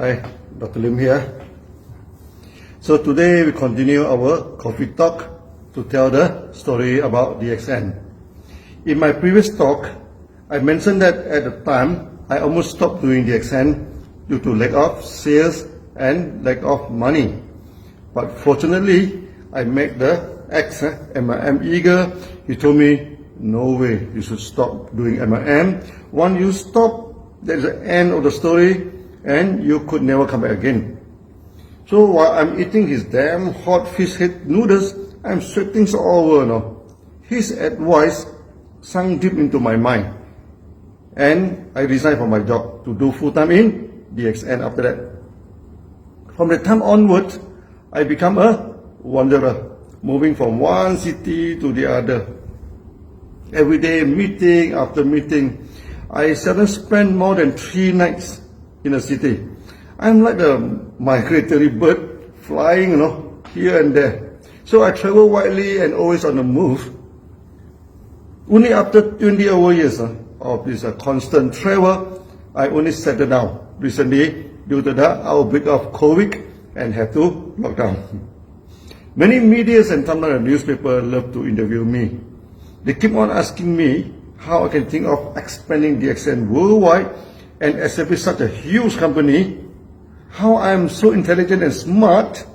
Hi, Dr. Lim here. So today we continue our coffee talk to tell the story about DXN. In my previous talk, I mentioned that at the time, I almost stopped doing DXN due to lack of sales and lack of money. But fortunately, I met the ex MIM eager. He told me, no way, you should stop doing MIM. Once you stop, there's the end of the story and you could never come back again. So while I'm eating his damn hot fish head noodles, I'm sweating all over now. His advice sunk deep into my mind. And I resigned from my job to do full-time in DXN after that. From that time onwards, I become a wanderer, moving from one city to the other. Every day, meeting after meeting, I seldom spend more than 3 nights in a city. I'm like a migratory bird, flying, here and there. So I travel widely and always on the move. Only after 20 over years of this constant travel, I only settled down recently due to the outbreak of COVID and had to lock down. Many medias and sometimes newspapers love to interview me. They keep on asking me how I can think of expanding DXN worldwide and establish such a huge company, how I am so intelligent and smart,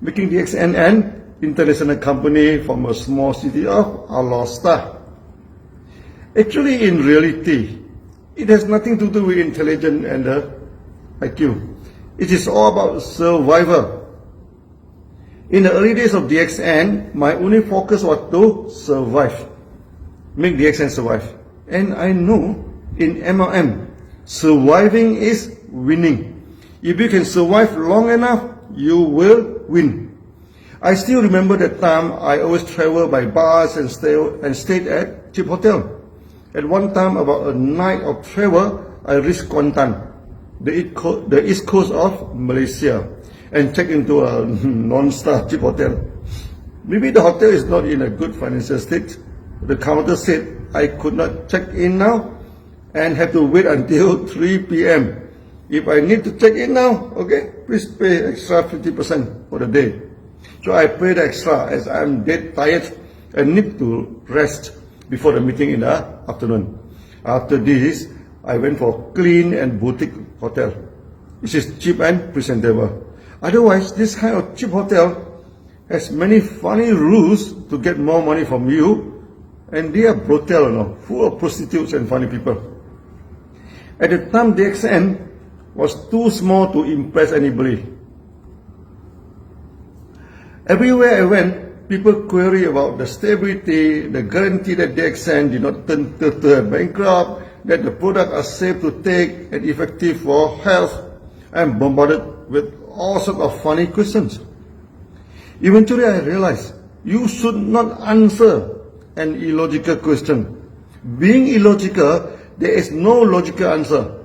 making DXN an international company from a small city of Alor Setar. Actually, in reality, it has nothing to do with intelligence and IQ. It is all about survival. In the early days of DXN, my only focus was to survive, make DXN survive. And I know in MLM, surviving is winning. If you can survive long enough, you will win. I still remember that time I always traveled by bus and stayed at cheap hotel. At one time, about a night of travel, I reached Kuantan, the east coast of Malaysia, and checked into a non-star cheap hotel. Maybe the hotel is not in a good financial state. The counter said I could not check in now and have to wait until 3 p.m. If I need to check in now, okay, please pay extra 50% for the day. So I paid extra as I'm dead tired and need to rest before the meeting in the afternoon. After this, I went for clean and boutique hotel, which is cheap and presentable. Otherwise, this kind of cheap hotel has many funny rules to get more money from you, and they are brothel, full of prostitutes and funny people. At the time, DXN was too small to impress anybody. Everywhere I went, people query about the stability, the guarantee that DXN did not turn bankrupt, that the products are safe to take and effective for health. I'm bombarded with all sorts of funny questions. Eventually I realized you should not answer an illogical question. Being illogical, there is no logical answer.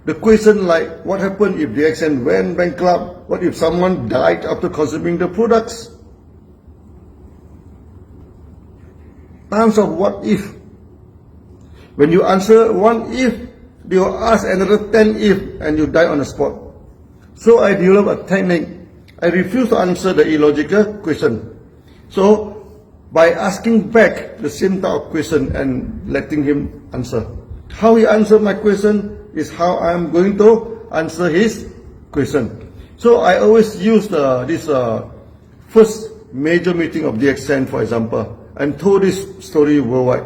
The question like, what happened if DXN went bankrupt? What if someone died after consuming the products? Tons of what if. When you answer one if, they will ask another 10 if, and you die on the spot. So I developed a technique. I refuse to answer the illogical question. So by asking back the same type of question and letting him answer. How he answered my question is how I am going to answer his question. So I always use this first major meeting of DXN, for example, and told this story worldwide.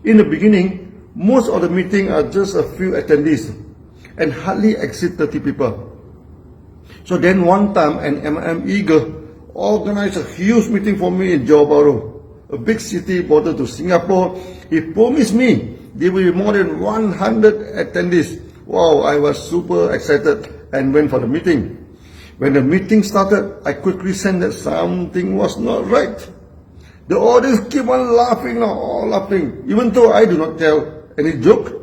In the beginning, most of the meeting are just a few attendees and hardly exceed 30 people. So then one time an MIM eager organized a huge meeting for me in Johor Bahru, a big city border to Singapore. He promised me there will be more than 100 attendees. Wow, I was super excited and went for the meeting. When the meeting started, I quickly sensed that something was not right. The audience keep on laughing, all laughing, even though I do not tell any joke.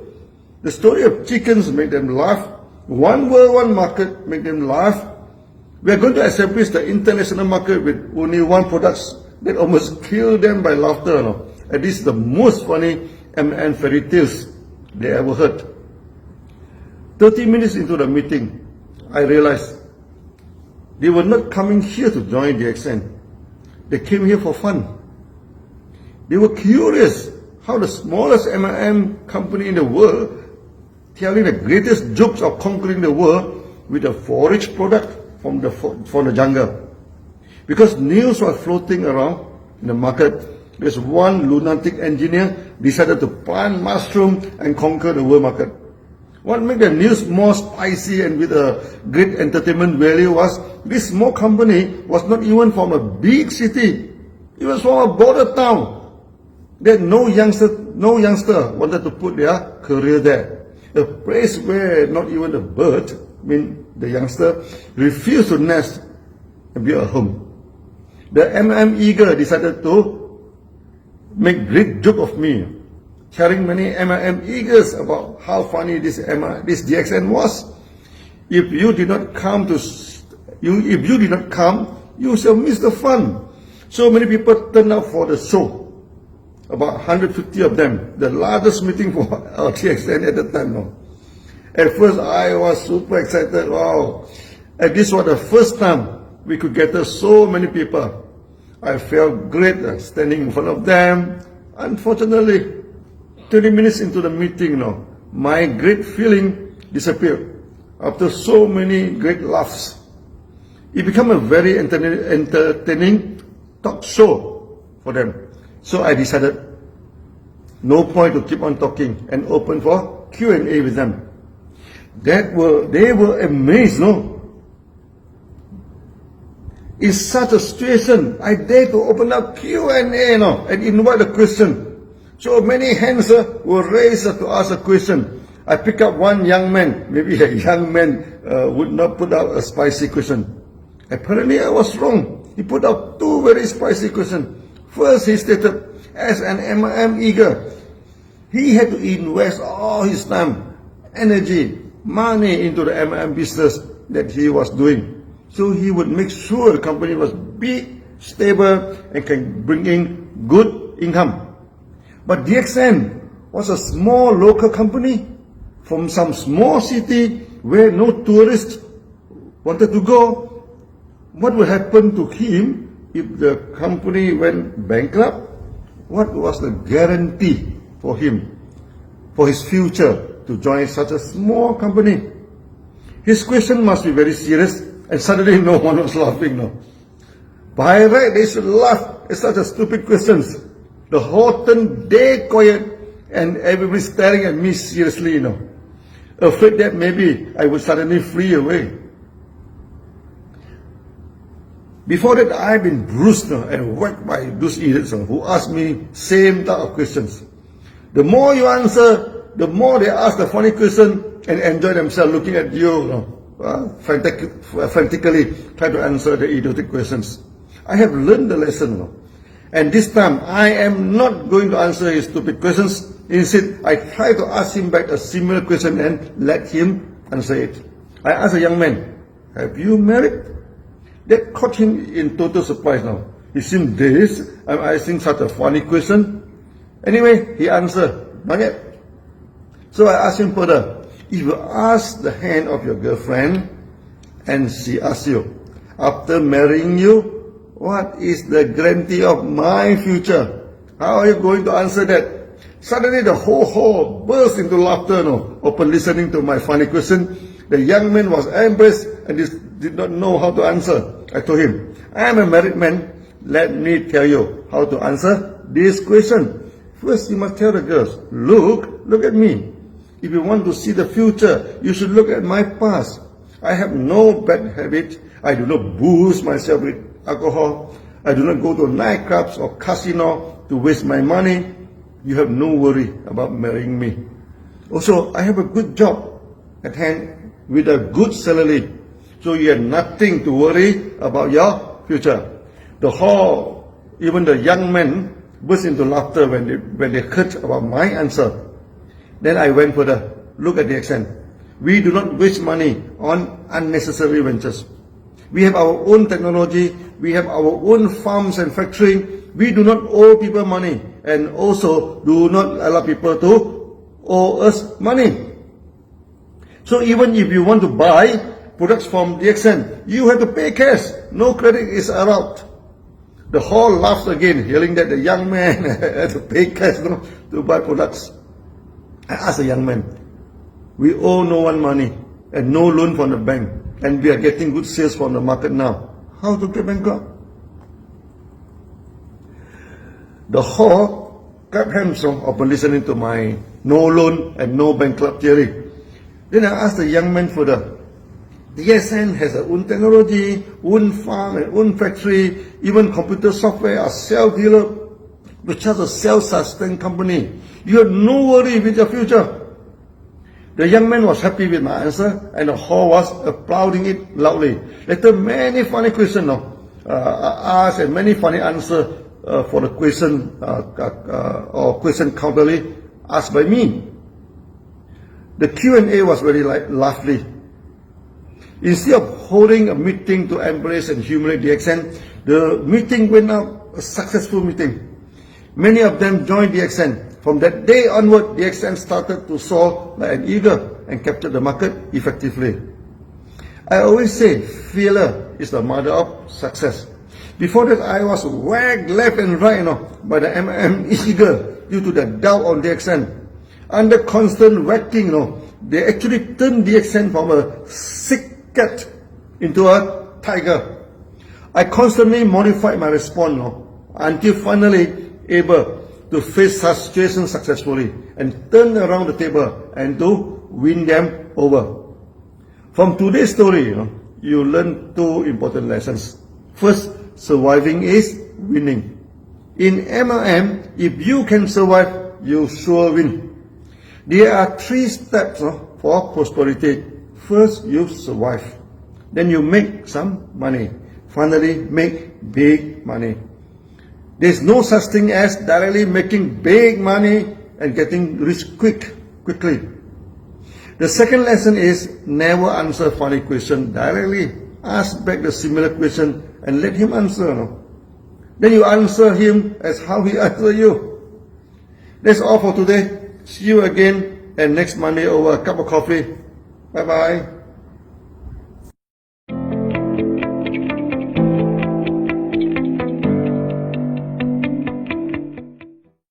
The story of chickens make them laugh. One world, one market make them laugh. We are going to establish the international market with only one product that almost kill them by laughter. And this is the most funny and fairy tales they ever heard. 30 minutes into the meeting, I realized they were not coming here to join DXN. They came here for fun. They were curious how the smallest MLM company in the world telling the greatest jokes of conquering the world with a forage product from the jungle. Because news was floating around in the market, there's one lunatic engineer decided to plant mushroom and conquer the world market. What made the news more spicy and with a great entertainment value was this small company was not even from a big city. It was from a border town. That no youngster wanted to put their career there. A place where not even a bird, the youngster, refused to nest and build a home. The MM eager decided to make great joke of me, sharing many MLM eagers about how funny this DXN was. If you did not come, you shall miss the fun. So many people turned out for the show. About 150 of them, the largest meeting for our DXN at the time. No. At first, I was super excited. Wow! And this was the first time we could gather so many people. I felt great standing in front of them. Unfortunately, 20 minutes into the meeting, my great feeling disappeared. After so many great laughs, it became a very entertaining talk show for them. So I decided, no point to keep on talking and open for Q&A with them. They were amazed, In such a situation, I dare to open up Q&A, and invite a question. So many hands were raised to ask a question. I picked up one young man. Maybe a young man would not put out a spicy question. Apparently I was wrong. He put out two very spicy questions. First, he stated, as an MLM eager, he had to invest all his time, energy, money into the MLM business that he was doing. So he would make sure the company was big, stable, and can bring in good income. But DXN was a small local company from some small city where no tourists wanted to go. What would happen to him if the company went bankrupt? What was the guarantee for him, for his future, to join such a small company? His question must be very serious, and suddenly no one was laughing. No. By right, they should laugh at such a stupid questions. The whole turned dead quiet, and everybody staring at me seriously, afraid that maybe I would suddenly flee away. Before that, I've been bruised and whacked by those idiots who asked me same type of questions. The more you answer, the more they ask the funny question and enjoy themselves looking at you, frantically try to answer the idiotic questions. I have learned the lesson, and this time I am not going to answer his stupid questions. Instead, I try to ask him back a similar question and let him answer it. I asked a young man, "Have you married?" That caught him in total surprise now. He seemed dazed. I'm asking such a funny question. Anyway, he answered, "Not yet." So I asked him further, if you ask the hand of your girlfriend and she asks you, after marrying you, what is the guarantee of my future? How are you going to answer that? Suddenly the whole hall burst into laughter, upon listening to my funny question. The young man was embarrassed and did not know how to answer. I told him, I am a married man. Let me tell you how to answer this question. First, you must tell the girls, look at me. If you want to see the future, you should look at my past. I have no bad habit. I do not booze myself with alcohol. I do not go to nightclubs or casino to waste my money. You have no worry about marrying me. Also, I have a good job at hand with a good salary. So you have nothing to worry about your future. The hall, even the young men, burst into laughter when they heard about my answer. Then I went further. Look at the DXN. We do not waste money on unnecessary ventures. We have our own technology. We have our own farms and factory. We do not owe people money, and also do not allow people to owe us money. So even if you want to buy products from DXN, you have to pay cash. No credit is allowed. The hall laughs again, hearing that the young man had to pay cash to buy products. I asked the young man, we owe no one money and no loan from the bank, and we are getting good sales from the market now. How to get bankrupt? The hall clapped hands upon listening to my no loan and no bankrupt theory. Then I asked the young man further, DXN has its own technology, own farm and own factory, even computer software are self-developed, which has a self-sustained company. You have no worry with your future. The young man was happy with my answer, and the hall was applauding it loudly. Later, many funny questions asked and many funny answers for the question or question counterly asked by me. The Q&A was very lively. Instead of holding a meeting to embrace and humiliate DXN, the meeting went out a successful meeting. Many of them joined DXN. From that day onward, DXN started to soar like an eagle and captured the market effectively. I always say failure is the mother of success. Before that, I was whacked left and right by the eagle due to the doubt on DXN. Under constant whacking, they actually turned DXN from a sick cat into a tiger. I constantly modified my response until finally able to face such situations successfully and turn around the table and to win them over. From today's story, you learn two important lessons. First, surviving is winning. In MLM, if you can survive, you sure win. There are three steps for prosperity. First, you survive. Then you make some money. Finally, make big money. There's no such thing as directly making big money and getting rich quickly. The second lesson is never answer funny question directly. Ask back the similar question and let him answer. Then you answer him as how he answers you. That's all for today. See you again and next Monday over a cup of coffee. Bye bye.